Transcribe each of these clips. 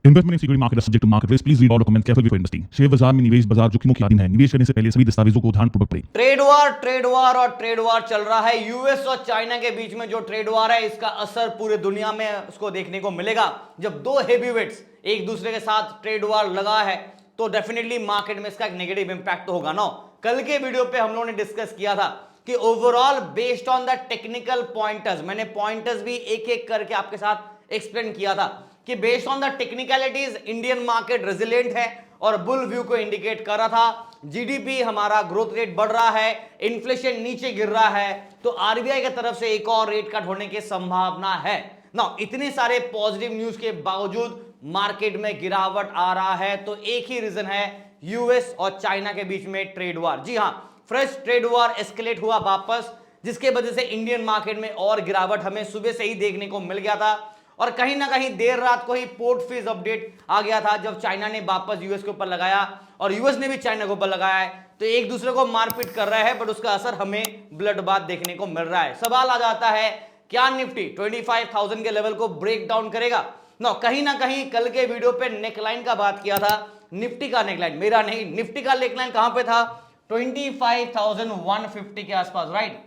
Investment in security market subject to market risk, please read all documents carefully before investing. Share बाजार में निवेश बाजार जोखिमों के अधीन है। निवेश करने से पहले सभी दस्तावेजों को ध्यानपूर्वक पढ़ें। ट्रेड वार चल रहा है। यूएस और चाइना के बीच में जो ट्रेड वार है, इसका असर पूरे दुनिया में उसको देखने को मिलेगा। जब दो हेवीवेट्स एक दूसरे के साथ ट्रेड वार लगा है तो डेफिनेटली मार्केट में इसका एक नेगेटिव इंपैक्ट तो होगा ना। कल के वीडियो पे हम लोगों ने डिस्कस किया था कि overall based on the technical pointers, मैंने पॉइंटर्स भी एक एक करके आपके साथ एक्सप्लेन किया था कि based on the technicalities Indian market resilient है और बुल व्यू को इंडिकेट कर रहा था। जीडीपी हमारा ग्रोथ रेट बढ़ रहा है, इन्फ्लेशन नीचे गिर रहा है, तो आरबीआई की तरफ से एक और रेट कट होने की संभावना है ना। इतने सारे पॉजिटिव न्यूज के बावजूद मार्केट में गिरावट आ रहा है, तो एक ही रीजन है, यूएस और चाइना के बीच में ट्रेड वार। जी हां, फ्रेश ट्रेड वार एस्केलेट हुआ वापस, जिसके वजह से इंडियन मार्केट में और गिरावट हमें सुबह से ही देखने को मिल गया था। और कहीं ना कहीं देर रात को ही पोर्ट फीस अपडेट आ गया था, जब चाइना ने वापस यूएस के ऊपर लगाया और यूएस ने भी चाइना के ऊपर लगाया है, तो एक दूसरे को मारपीट कर रहे हैं, बट उसका असर हमें ब्लड बाथ देखने को मिल रहा है। सवाल आ जाता है, क्या निफ्टी 25,000 के लेवल को ब्रेक डाउन करेगा ना। कहीं कल के वीडियो पे नेकलाइन का बात किया था, निफ्टी का नेकलाइन, मेरा नहीं, निफ्टी का नेकलाइन कहां पे था, 25,150 के आसपास, राइट।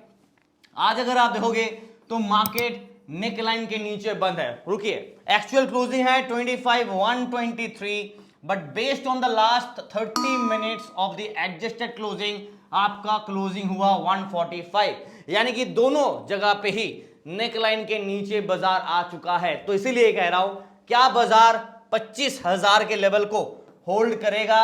आज अगर आप देखोगे तो मार्केट नेकलाइन के नीचे बंद है। रुकिए, एक्चुअल क्लोजिंग है 25,123, but based on the last 30 minutes of the adjusted closing आपका क्लोजिंग हुआ 145, यानी कि दोनों जगह पे ही नेकलाइन के नीचे बाजार आ चुका है। तो इसीलिए कह रहा हूं, क्या बाजार 25,000 के लेवल को होल्ड करेगा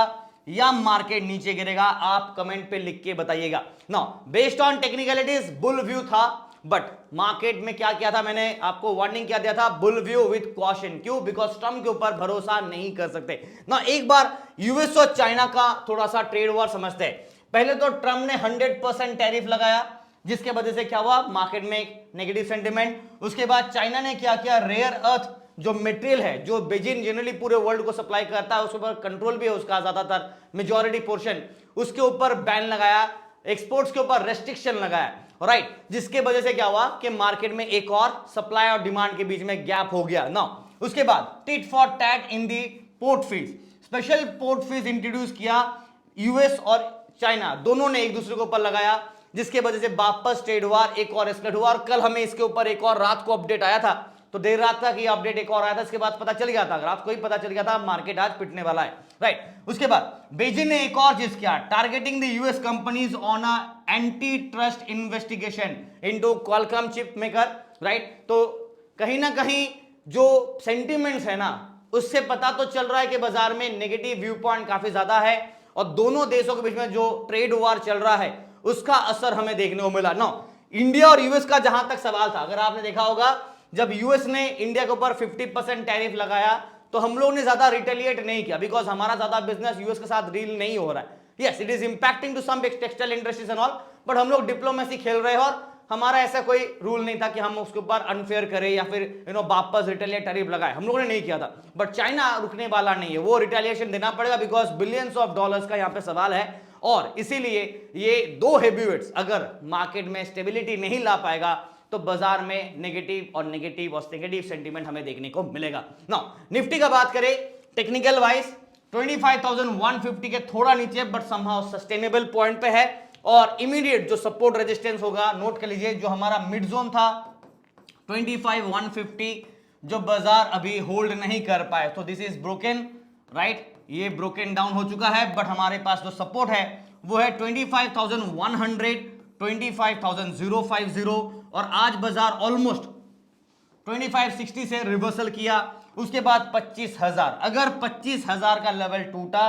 या मार्केट नीचे गिरेगा, आप कमेंट पे लिख के बताइएगा ना। Based on technicalities bull view था, बट मार्केट में क्या किया था, मैंने आपको वार्निंग क्या दिया था, बुल व्यू विद कॉशन। क्यों? बिकॉज ट्रम्प के ऊपर भरोसा नहीं कर सकते ना। एक बार यूएस और चाइना का थोड़ा सा ट्रेड वॉर समझते हैं। पहले तो ट्रम्प ने 100% टैरिफ लगाया, जिसके वजह से क्या हुआ, मार्केट में एक नेगेटिव सेंटिमेंट। उसके बाद चाइना ने क्या किया, रेयर अर्थ जो मटेरियल है, जो बेजिंग जनरली पूरे वर्ल्ड को सप्लाई करता है, उसके ऊपर कंट्रोल भी है उसका, ज्यादातर मेजॉरिटी पोर्शन, उसके ऊपर बैन लगाया, एक्सपोर्ट्स के ऊपर रेस्ट्रिक्शन लगाया, राइट। जिसके वजह से क्या हुआ कि मार्केट में एक और सप्लाई और डिमांड के बीच में गैप हो गया ना। उसके बाद tit for tat in the port fees, special port fees introduce किया, यूएस और चाइना दोनों ने एक दूसरे के ऊपर लगाया, जिसके वजह से वापस ट्रेड वार एक और एस्केलेट हुआ। और कल हमें इसके ऊपर एक और रात को अपडेट आया था, तो देर रात तक ये अपडेट एक और आया था, इसके बाद पता चल गया था, रात को ही पता चल गया था मार्केट आज पिटने वाला है, राइट। उसके बाद बेजिंग ने एक और चीज किया, targeting the US companies on a anti trust investigation into Qualcomm chip maker, right. तो कहीं ना कहीं जो सेंटिमेंट्स है ना, उससे पता तो चल रहा है कि बाजार में नेगेटिव व्यू पॉइंट काफी ज्यादा है, और दोनों देशों के बीच में जो ट्रेड वार चल रहा है उसका असर हमें देखने को मिला ना। इंडिया और यूएस का जहां तक सवाल था, अगर आपने देखा होगा, जब यूएस ने इंडिया के ऊपर 50% टैरिफ लगाया तो हम लोग ने ज्यादा रिटेलिएट नहीं किया, बिकॉज हमारा ज्यादा बिजनेस यूएस के साथ डील नहीं हो रहा है। Yes, it is impacting to some textile industries and all, but हम लोग डिप्लोमेसी खेल रहे हैं और हमारा ऐसा कोई रूल नहीं था कि हम उसके ऊपर अनफेयर करें या फिर वापस रिटेलिएट टैरिफ लगाए, हम लोगों ने नहीं किया था। बट चाइना रुकने वाला नहीं है, वो रिटेलिएशन देना पड़ेगा, बिकॉज बिलियंस ऑफ डॉलर्स का यहाँ पे सवाल है। और इसीलिए ये दो हेवीवेट्स अगर मार्केट में स्टेबिलिटी नहीं ला पाएगा तो बाजार में नेगेटिव सेंटीमेंट हमें देखने को मिलेगा ना। निफ्टी का बात करें टेक्निकल वाइज, 25,150 के थोड़ा नीचे, बट समहाउ सस्टेनेबल पॉइंट पे है, और इमीडिएट जो सपोर्ट रेजिस्टेंस होगा नोट कर लीजिए, जो हमारा मिड जोन था 25,150, जो बाजार अभी होल्ड नहीं कर पाए, तो दिस इज ब्रोकन, राइट। ये ब्रोकन डाउन हो चुका है, बट हमारे पास जो सपोर्ट है वो है 25,100, 25,050, और आज बाजार ऑलमोस्ट 2560 से रिवर्सल किया। उसके बाद 25,000, अगर 25,000 का लेवल टूटा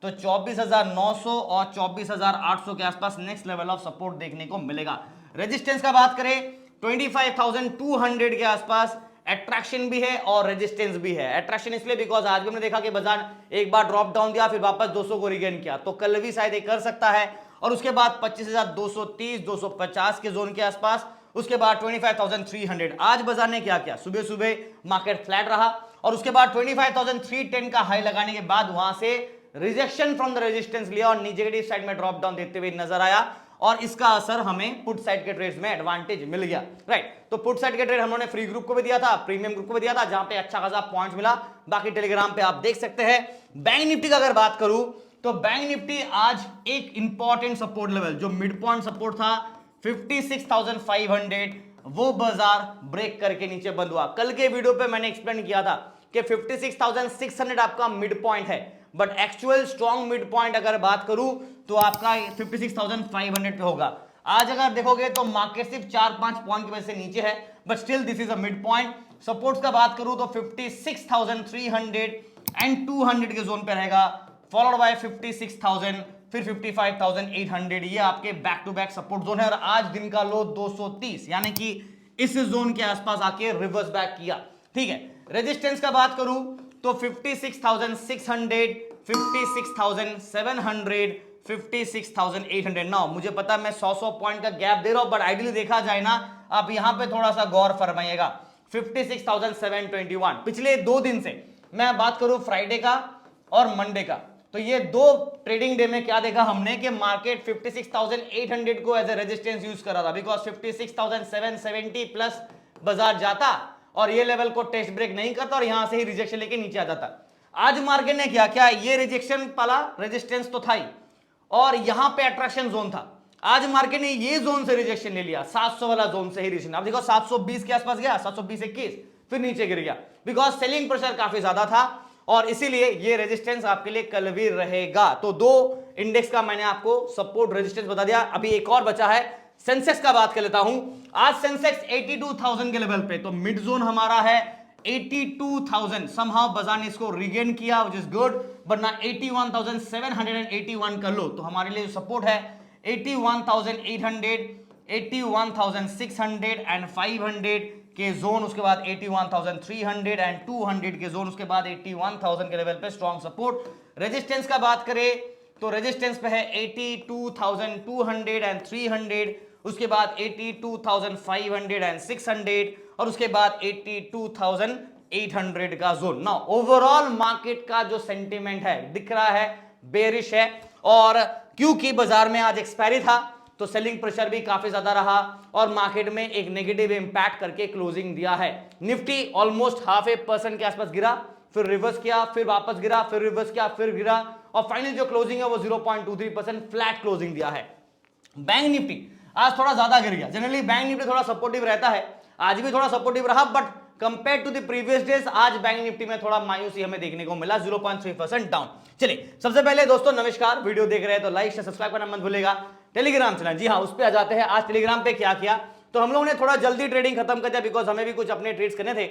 तो 24,900 और 24,800 के आसपास नेक्स्ट लेवल ऑफ सपोर्ट देखने को मिलेगा। रेजिस्टेंस का बात करें 25,200 के आसपास अट्रैक्शन भी है और रेजिस्टेंस भी है। अट्रैक्शन इसलिए बिकॉज आज भी हमने देखा कि बाजार एक बार ड्रॉप डाउन दिया, फिर वापस 200 को रिगेन किया, तो कल भी शायद एक कर सकता है। और उसके बाद 25,230, 250 के जोन के आसपास, उसके बाद 25,300। आज बाजार ने क्या किया, सुबह सुबह मार्केट फ्लैट रहा, और उसके बाद 25,310 का हाई लगाने के बाद वहां से रिजेक्शन फ्रॉम द रेजिस्टेंस लिया और नेगेटिव साइड में ड्रॉप डाउन देते हुए नजर आया। और इसका असर हमें पुट साइड के ट्रेड्स में एडवांटेज मिल गया, राइट। तो पुट साइड के ट्रेड हमने फ्री ग्रुप को भी दिया था, प्रीमियम ग्रुप को भी दिया था, जहां पे अच्छा खासा पॉइंट मिला। बाकी टेलीग्राम पे आप देख सकते हैं। बैंक निफ्टी का अगर बात करूं तो बैंक निफ्टी आज एक इंपॉर्टेंट सपोर्ट लेवल जो मिड पॉइंट सपोर्ट था 56,500, वो बाजार ब्रेक करके नीचे बंद हुआ। कल के वीडियो पे मैंने एक्सप्लेन किया था कि 56,600 आपका मिड पॉइंट है, but actual strong mid point अगर बात करूं तो आपका 56,500 पे होगा। आज अगर देखोगे तो मार्केट सिर्फ 4-5 पॉइंट की वजह से नीचे है, but still this is a mid point. Supports का बात करूं तो 56,300 एंड 200 के जोन पे रहेगा, फॉलोड बाय 56,000, फिर 55,800। ये आपके back to back support zone है। और आज दिन का लो 230, यानी कि इस जोन के आसपास आके रिवर्स बैक किया, ठीक है। रेजिस्टेंस का बात करूं तो 56,600, 56,700, 56,800। नाउ मुझे पता मैं 100 पॉइंट का गैप दे रहा हूं, बट आइडियली देखा जाए ना, आप यहां पे थोड़ा सा गौर फरमाइएगा। 56,721 पिछले 2 दिन से मैं बात करूं फ्राइडे का और मंडे का, तो ये 2 ट्रेडिंग डे में क्या देखा हमने कि मार्केट 56,800 को एज ए रेजिस्टेंस यूज कर रहा था, बिकॉज 56,770 प्लस बाजार जाता और ये लेवल को टेस्ट ब्रेक नहीं करता और यहां से ही रिजेक्शन लेके नीचे आ जाता। आज मार्केट ने क्या ये रिजेक्शन वाला रेजिस्टेंस तो था ही, और यहां पे अट्रैक्शन जोन था। आज मार्केट ने ये जोन से रिजेक्शन ले लिया, 700 वाला जोन से ही रिजेक्शन। अब देखो 720 के आसपास गया, 720-21, फिर नीचे गिर गया, बिकॉज सेलिंग प्रेशर काफी ज्यादा था, और इसीलिए ये रेजिस्टेंस आपके लिए कल भी रहेगा। तो 2 इंडेक्स का मैंने आपको सपोर्ट रेजिस्टेंस बता दिया। अभी एक और बचा है, सेंसेक्स का बात कर लेता हूं। आज सेंसेक्स 82,000 के लेवल पे, तो मिड जोन हमारा है 82,000। समहाउ बाजार ने इसको रिगेन किया, व्हिच इज गुड, बट ना 81,781 कर लो, तो हमारे लिए जो सपोर्ट है 81,800, 81,600 एंड 500 के जोन, उसके बाद 81,300 एंड 200 के जोन, उसके बाद 81,000 के लेवल पे स्ट्रॉन्ग सपोर्ट। रेजिस्टेंस का बात करें तो रेजिस्टेंस पे है 82,200 एंड 300, उसके बाद 82,500 एंड 600, और उसके बाद 82,800 का जोन। नाउ ओवरऑल मार्केट का जो सेंटीमेंट है दिख रहा है बेरिश है, और क्योंकि बाजार में आज एक्सपायरी था तो सेलिंग प्रेशर भी काफी ज्यादा रहा और मार्केट में एक नेगेटिव इंपैक्ट करके क्लोजिंग दिया है। निफ्टी ऑलमोस्ट 0.5% के आसपास गिरा, फिर रिवर्स किया, फिर वापस गिरा, फिर रिवर्स किया, फिर गिरा, और फाइनल जो क्लोजिंग है वो 0.23% फ्लैट क्लोजिंग दिया है। बैंक निफ्टी आज थोड़ा ज्यादा गिर गया। जनरली बैंक निफ्टी थोड़ा सपोर्टिव रहता है, आज भी थोड़ा सपोर्टिव रहा, but compare to the previous days आज बैंक निफ्टी में थोड़ा मायूसी हमें देखने को मिला, 0.3% डाउन। चलिए सबसे पहले दोस्तों नमस्कार, वीडियो देख रहे हैं तो लाइक से सब्सक्राइब करना मत भूलिएगा। टेलीग्राम चैनल, जी हाँ, उस पर आ जाते हैं। आज टेलीग्राम पे क्या किया, तो हम लोगों ने थोड़ा जल्दी ट्रेडिंग खत्म कर दिया, बिकॉज हमें भी कुछ अपने ट्रेड्स करने थे।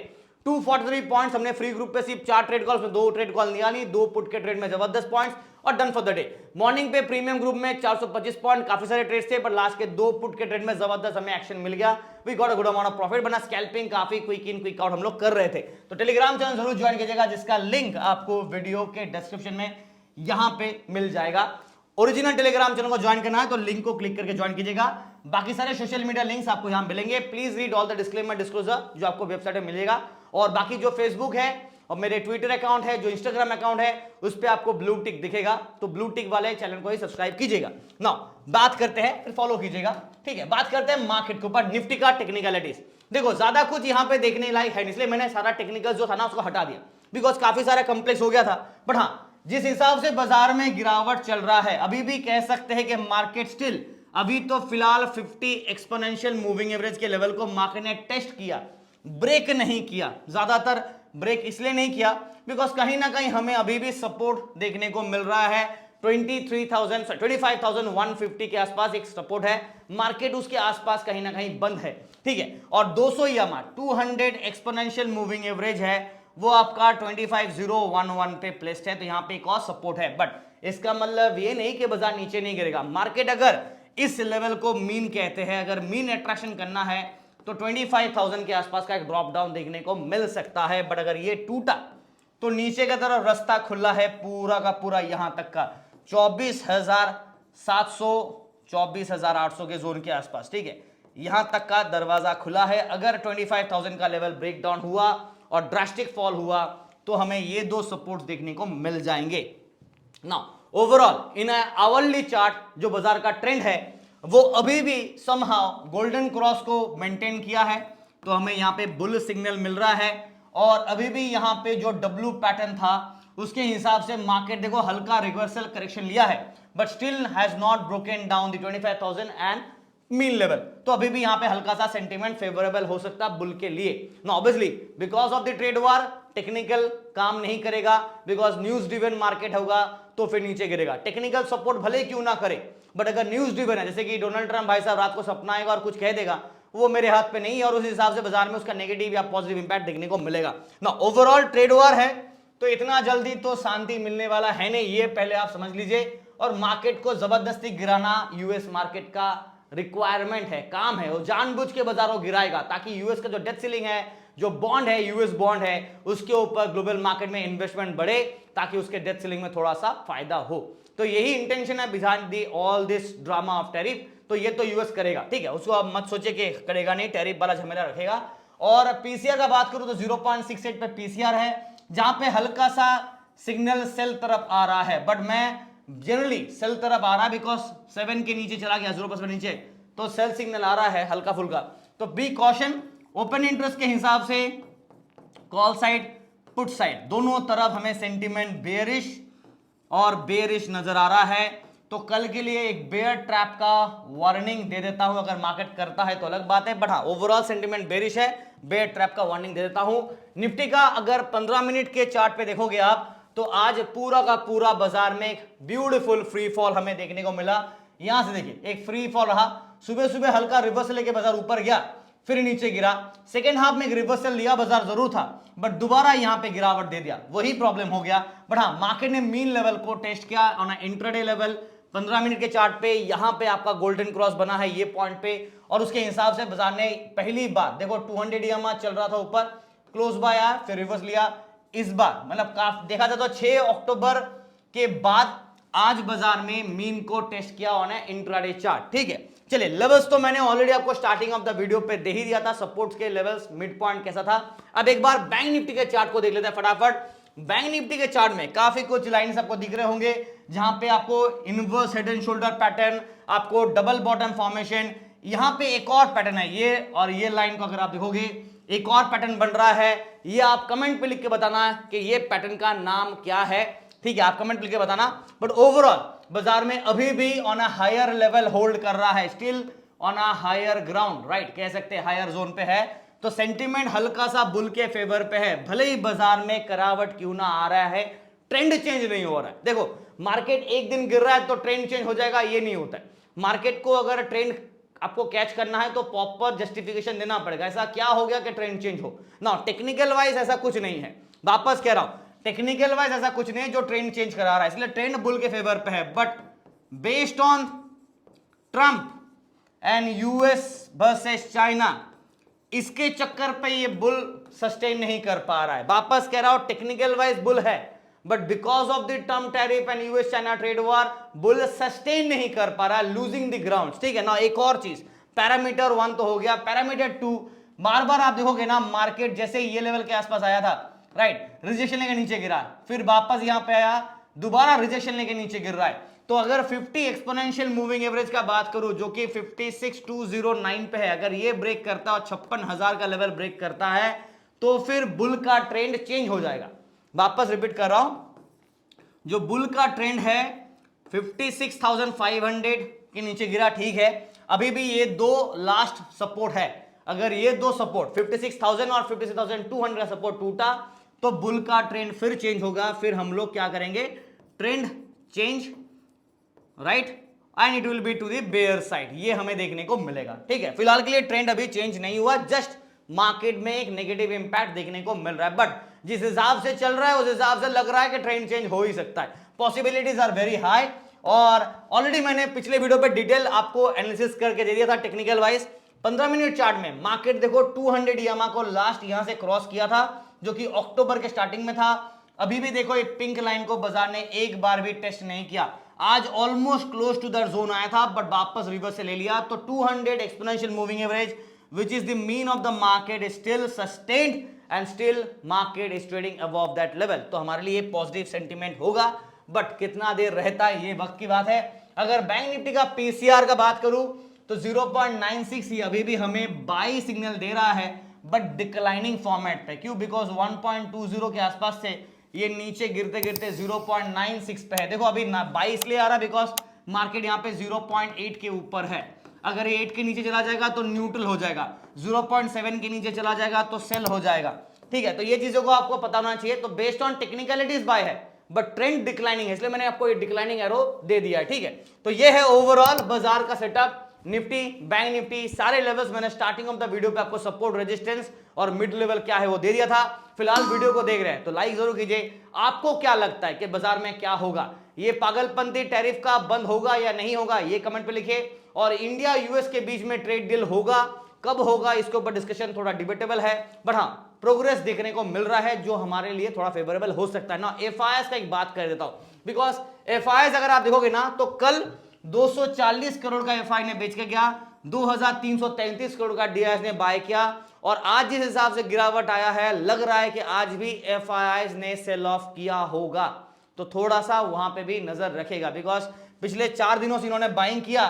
243 पॉइंट्स हमने फ्री ग्रुप पे सिर्फ 4 ट्रेड कॉल में 2 ट्रेड कॉल निकाली, 2 पुट के ट्रेड में जबरदस्त पॉइंट्स और done for the day. Morning पे प्रीमियम ग्रुप में 425 पॉइंट, काफी सारे ट्रेड्स थे, पर लास्ट के 2 पुट के ट्रेड में जबरदस्त हमें एक्शन मिल गया। We got a good amount of profit बना, स्कैल्पिंग काफी क्विक इन क्विक आउट हम लोग कर रहे थे। तो टेलीग्राम चैनल जरूर ज्वाइन कीजिएगा, जिसका लिंक आपको वीडियो के डिस्क्रिप्शन में यहां पे मिल जाएगा। ओरिजिनल टेलीग्राम चैनल को ज्वाइन करना है तो लिंक को क्लिक करके ज्वाइन कीजिएगा। बाकी सारे सोशल मीडिया लिंक्स आपको यहां मिलेंगे। Please read all the disclaimer disclosure जो आपको वेबसाइट में मिलेगा, और बाकी जो फेसबुक है और मेरे ट्विटर अकाउंट है, जो इंस्टाग्राम अकाउंट है, उस पे आपको ब्लू टिक दिखेगा, तो ब्लू टिक वाले चैनल को ही सब्सक्राइब कीजिएगा। नाउ बात करते हैं, फिर फॉलो कीजिएगा, ठीक है। बात करते हैं मार्केट के ऊपर, निफ्टी का टेक्निकलिटीज। देखो ज्यादा कुछ यहां पे देखने लायक है, इसलिए मैंने सारा टेक्निकल जो था ना उसको हटा दिया, बिकॉज काफी सारा कॉम्प्लेक्स हो गया था। बट हाँ, जिस हिसाब से बाजार में गिरावट चल रहा है, अभी भी कह सकते हैं कि मार्केट स्टिल अभी तो फिलहाल 50 एक्सपोनेंशियल मूविंग एवरेज के लेवल को मार्केट ने टेस्ट किया, ब्रेक नहीं किया। ज्यादातर ब्रेक इसलिए नहीं किया बिकॉज कहीं ना कहीं हमें अभी भी सपोर्ट देखने को मिल रहा है। 25,150 के आसपास एक सपोर्ट है, मार्केट उसके आसपास कहीं ना कहीं बंद है, ठीक है। और 200 EMA 200 एक्सपोनेंशियल मूविंग एवरेज है, वो आपका 25,011 पे प्लेस्ड है, तो यहां पे एक और सपोर्ट है। बट इसका मतलब ये नहीं कि बाजार नीचे नहीं गिरेगा। मार्केट अगर इस लेवल को मीन कहते हैं, अगर मीन अट्रैक्शन करना है तो 25,000 के आसपास का एक ड्रॉप डाउन देखने को मिल सकता है। बट अगर ये टूटा तो नीचे की तरफ रास्ता खुला है पूरा का पूरा, यहां तक का 24,700 24,800 के जोन के आसपास, ठीक है, यहां तक का दरवाजा खुला है। अगर 25,000 का लेवल ब्रेक डाउन हुआ और ड्रास्टिक फॉल हुआ तो हमें ये 2 सपोर्ट देखने को मिल जाएंगे। नाउ ओवरऑल इन आवरली चार्ट जो बाजार का ट्रेंड है वो अभी भी समहाउ गोल्डन क्रॉस को मेंटेन किया है, तो हमें यहाँ पे बुल सिग्नल मिल रहा है। और अभी भी यहाँ पे जो डब्ल्यू पैटर्न था उसके हिसाब से मार्केट देखो हल्का रिवर्सल करेक्शन लिया है, but still has not broken down the 25,000 and mean level. तो अभी भी यहाँ पे हल्का सा सेंटीमेंट फेवरेबल हो सकता है बुल के लिए। ना obviously because of the trade war technical काम नहीं करेगा, बिकॉज न्यूज ड्रिवन मार्केट होगा तो फिर नीचे गिरेगा। टेक्निकल सपोर्ट भले क्यों ना करे, बट अगर न्यूज ड्रिवन है, जैसे कि डोनाल्ड ट्रंप भाई साहब रात को सपना आएगा और कुछ कह देगा, वो मेरे हाथ पे नहीं है, और उस हिसाब से बाजार में उसका नेगेटिव या पॉजिटिव इंपैक्ट देखने को मिलेगा ना। ओवरऑल ट्रेड वार है तो इतना जल्दी तो शांति मिलने वाला है नहीं, ये पहले आप समझ लीजिए। और मार्केट को जबरदस्ती गिराना यूएस मार्केट का रिक्वायरमेंट है, काम है, वो जानबूझ के बाजारों गिराएगा ताकि यूएस का जो डेट सीलिंग है, जो बॉन्ड है, यूएस बॉन्ड है, उसके ऊपर ग्लोबल मार्केट में इन्वेस्टमेंट बढ़े ताकि उसके डेट सीलिंग में थोड़ा सा फायदा हो। तो यही इंटेंशन है behind the all this drama of tariff. तो ये तो यूएस करेगा, ठीक है, उसको आप मत सोचिए कि करेगा नहीं, टैरिफ वाला झमेला रखेगा। और पीसीआर का बात करूं तो 0.68 पे पीसीआर है, जहां पे हल्का सा सिग्नल सेल तरफ आ रहा है, बट मैं जनरली सेल तरफ आ रहा है बिकॉज 7 के नीचे चला गया, 0% नीचे, तो सेल सिग्नल आ रहा है हल्का फुल्का। तो बी कॉशन। ओपन इंटरेस्ट के हिसाब से कॉल साइड पुट साइड दोनों तरफ हमें सेंटीमेंट बेयरिश और बेयरिश नजर आ रहा है। तो कल के लिए एक बेयर ट्रैप का वार्निंग दे देता हूं, अगर मार्केट करता है तो अलग बात है, बट हाँ ओवरऑल सेंटीमेंट बेरिश है, बेयर ट्रैप का वार्निंग दे देता हूं। निफ्टी का अगर 15 मिनट के चार्ट पे देखोगे आप तो आज पूरा का पूरा बाजार में एक ब्यूटीफुल फ्री फॉल हमें देखने को मिला। यहां से देखिए एक फ्री फॉल रहा, सुबह सुबह हल्का रिवर्सल लेके बाजार ऊपर गया, फिर नीचे गिरा। सेकेंड हाफ में एक रिवर्सल लिया बाजार जरूर था, बट दोबारा यहां पे गिरावट दे दिया, वही प्रॉब्लम हो गया। बट हाँ मार्केट ने मीन लेवल को टेस्ट किया ऑन इंट्राडे लेवल 15 मिनट के चार्ट पे, यहां पे आपका गोल्डन क्रॉस बना है ये पॉइंट पे, और उसके हिसाब से बाजार ने पहली बार देखो 200 EMA चल रहा था ऊपर, क्लोज बाय आया, फिर रिवर्स लिया। इस बार मतलब काफी देखा जाए तो 6 अक्टूबर के बाद आज बाजार में मीन को टेस्ट किया ऑन इंट्राडे चार्ट, ठीक है। चलिए लेवल्स तो मैंने ऑलरेडी आपको स्टार्टिंग ऑफ द वीडियो पे दे ही दिया था, सपोर्ट्स के लेवल्स, मिड पॉइंट कैसा था। अब एक बार बैंक निफ्टी के चार्ट को देख लेते हैं फटाफट। बैंक निफ्टी के चार्ट में काफी कुछ लाइंस आपको दिख रहे होंगे, जहां पे आपको inverse head and shoulder pattern, आपको डबल बॉटम फॉर्मेशन, यहां पे एक और पैटर्न है ये, और ये लाइन को अगर आप देखोगे एक और पैटर्न बन रहा है। ये आप कमेंट पे लिख के बताना कि ये पैटर्न का नाम क्या है, ठीक है, आप कमेंट पे लिख के बताना। बट ओवरऑल बाजार में अभी भी on a higher level hold कर रहा है, still on a higher ground, right, कह सकते हैं हायर जोन पे है। तो सेंटीमेंट हल्का सा बुल के फेवर पे है, भले ही बाजार में करावट क्यों ना आ रहा है, ट्रेंड चेंज नहीं हो रहा है। देखो मार्केट एक दिन गिर रहा है तो ट्रेंड चेंज हो जाएगा, ये नहीं होता है। मार्केट को अगर ट्रेंड आपको कैच करना है तो प्रॉपर जस्टिफिकेशन देना पड़ेगा, ऐसा क्या हो गया कि ट्रेंड चेंज हो ना। टेक्निकल वाइज ऐसा कुछ नहीं है, वापस कह रहा हूं, टेक्निकल वाइज ऐसा कुछ नहीं है जो ट्रेंड चेंज करा रहा है, इसलिए ट्रेंड बुल के फेवर पे है। But based on Trump and US versus China, इसके चक्कर पे ये बुल सस्टेन नहीं कर पा रहा है। वापस कह रहा हूं टेक्निकल वाइज बुल है, but because of the Trump tariff and US China trade war bull sustain नहीं कर पा रहा, लूजिंग द ग्राउंड, ठीक है ना। एक और चीज, पैरामीटर 1 तो हो गया, पैरामीटर 2 बार बार आप देखोगे ना, मार्केट जैसे ये लेवल के आसपास आया था, राइट, रिजेक्शन लेके नीचे गिरा, फिर वापस यहां पे आया, दोबारा रिजेक्शन लेके नीचे गिर रहा है। तो अगर 50 एक्सपोनेंशियल मूविंग एवरेज का बात करूं जो कि 56,209 पे है, अगर ये ब्रेक करता है और 56,000 का लेवल ब्रेक करता है तो फिर बुल का ट्रेंड चेंज हो जाएगा। वापस रिपीट कर रहा हूं, जो बुल का ट्रेंड है 56,500 के नीचे गिरा, ठीक है, अभी भी ये दो लास्ट सपोर्ट है। अगर ये दो सपोर्ट 56,000 और 56,200 का सपोर्ट टूटा तो बुल का ट्रेंड फिर चेंज होगा, फिर हम लोग क्या करेंगे, trend change, right, and it will be to the bear side, ये हमें देखने को मिलेगा, ठीक है। फिलहाल के लिए ट्रेंड अभी चेंज नहीं हुआ, जस्ट मार्केट में एक नेगेटिव इंपैक्ट देखने को मिल रहा है, बट जिस हिसाब से चल रहा है उस हिसाब से लग रहा है कि ट्रेंड चेंज हो ही सकता है, पॉसिबिलिटीज आर वेरी हाई। और ऑलरेडी मैंने पिछले वीडियो पे डिटेल आपको एनालिसिस करके दे दिया था टेक्निकल वाइज। 15 मिनट चार्ट में मार्केट देखो 200 EMA को लास्ट यहां से क्रॉस किया था, जो कि अक्टूबर के स्टार्टिंग में था। अभी भी देखो ये पिंक लाइन को बाजार ने एक बार भी टेस्ट नहीं किया, आज almost close to that zone आया था, बट वापस रिवर्स से ले लिया। तो 200 exponential moving average which is the mean of the market is still sustained and still market is trading above that level, तो हमारे लिए पॉजिटिव सेंटीमेंट होगा, बट कितना देर रहता है ये वक्त की बात है। अगर बैंक निफ्टी का पीसीआर का बात करूं तो 0.96 ही अभी भी हमें बाई सिग्नल दे रहा है, बट डिक्लाइनिंग फॉर्मेट पे। क्यों? बिकॉज 1.20 के आसपास से ये नीचे गिरते गिरते 0.96 पे है। देखो अभी बाई इसलिए आ रहा बिकॉज मार्केट यहाँ पे 0.8 के ऊपर है। अगर ये 8 के नीचे चला जाएगा तो न्यूट्रल हो जाएगा, 0.7 के नीचे चला जाएगा तो सेल हो जाएगा। ठीक है, तो ये चीजों को आपको पता होना चाहिए। तो बेस्ड ऑन टेक्निकलिटीज बाय है, बट ट्रेंड डिक्लाइनिंग है, इसलिए मैंने आपको ये डिक्लाइनिंग एरो दे दिया है। ठीक है, तो ये है ओवरऑल बाजार का सेटअप। निफ्टी, बैंक निफ्टी, सारे लेवल्स मैंने स्टार्टिंग ऑफ द वीडियो पे आपको सपोर्ट, रेजिस्टेंस और मिड लेवल क्या है वो दे दिया था। फिलहाल वीडियो को देख रहे हैं तो लाइक जरूर कीजिए। आपको क्या लगता है कि बाजार में क्या होगा? ये पागलपंती टैरिफ का बंद होगा या नहीं होगा, ये कमेंट पे लिखिए। और इंडिया यूएस के बीच में ट्रेड डील होगा, कब होगा, इसके ऊपर डिस्कशन थोड़ा डिबेटेबल है, बट हाँ प्रोग्रेस देखने को मिल रहा है जो हमारे लिए थोड़ा फेवरेबल हो सकता है ना। एफआईएस का एक बात कर देता हूं, बिकॉज एफआईएस अगर आप देखोगे ना तो कल 240 करोड़ का एफआई ने बेच के गया, 2333 करोड़ का डीआईएस ने बाय किया, और आज जिस हिसाब से गिरावट आया है लग रहा है कि आज भी एफआईएस ने सेल ऑफ किया होगा। तो थोड़ा सा वहां पे भी नजर रखेगा, बिकॉज पिछले 4 दिनों से इन्होंने बाइंग किया,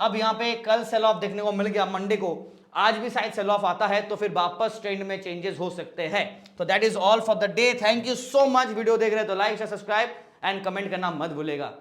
अब यहां पे कल सेल ऑफ देखने को मिल गया मंडे को, आज भी शायद सेल ऑफ आता है तो फिर वापस ट्रेंड में चेंजेस हो सकते हैं। तो that is all for the day. Thank you so much. Video देख रहे हो तो like, share, subscribe and comment करना मत भूलेगा।